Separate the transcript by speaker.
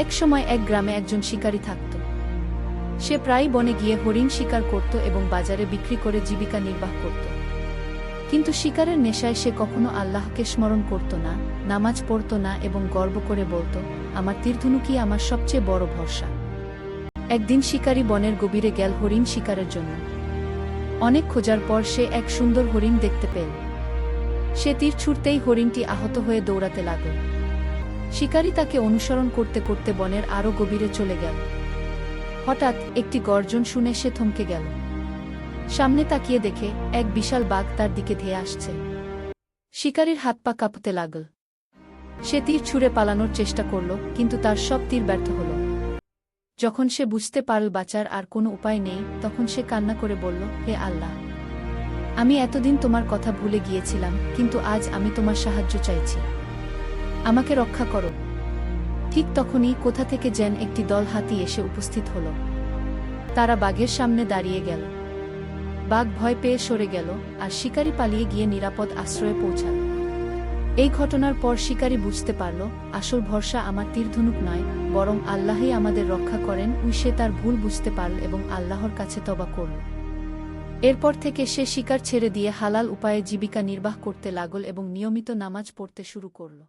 Speaker 1: এক সময় এক গ্রামে একজন শিকারী থাকত। সে প্রায় বনে গিয়ে হরিণ শিকার করত এবং বাজারে বিক্রি করে জীবিকা নির্বাহ করত। কিন্তু শিকারের নেশায় সে কখনো আল্লাহকে স্মরণ করত না, নামাজ পড়ত না এবং গর্ব করে বলত, আমার তীরধনুকই আমার সবচেয়ে বড় ভরসা। একদিন শিকারী বনের গভীরে গেল হরিণ শিকারের জন্য। অনেক খোঁজার পর সে এক সুন্দর হরিণ দেখতে পেল। সে তীর ছুঁড়তেই হরিণটি আহত হয়ে দৌড়াতে লাগল। শিকারী তাকে অনুসরণ করতে করতে বনের আরও গভীরে চলে গেল। হঠাৎ একটি গর্জন শুনে সে থমকে গেল। সামনে তাকিয়ে দেখে এক বিশাল বাঘ তার দিকে ধেয়ে আসছে। শিকারীর হাত পা কাঁপতে লাগল। সে তীর ছুঁড়ে পালানোর চেষ্টা করল, কিন্তু তার সব তীর ব্যর্থ হল। যখন সে বুঝতে পারল বাঁচার আর কোনো উপায় নেই, তখন সে কান্না করে বলল, হে আল্লাহ, আমি এতদিন তোমার কথা ভুলে গিয়েছিলাম, কিন্তু আজ আমি তোমার সাহায্য চাইছি, আমাকে রক্ষা করো। ঠিক তখনই কোথা থেকে যেন একটি দল হাতি এসে উপস্থিত হল। তারা বাঘের সামনে দাঁড়িয়ে গেল। বাঘ ভয় পেয়ে সরে গেল, আর শিকারী পালিয়ে গিয়ে নিরাপদ আশ্রয়ে পৌঁছাল। এই ঘটনার পর শিকারী বুঝতে পারল, আসল ভরসা আমার তীরধনুক নয়, বরং আল্লাহই আমাদের রক্ষা করেন। সে তার ভুল বুঝতে পারল এবং আল্লাহর কাছে তওবা করল। এরপর থেকে সে শিকার ছেড়ে দিয়ে হালাল উপায়ে জীবিকা নির্বাহ করতে লাগল এবং নিয়মিত নামাজ পড়তে শুরু করল।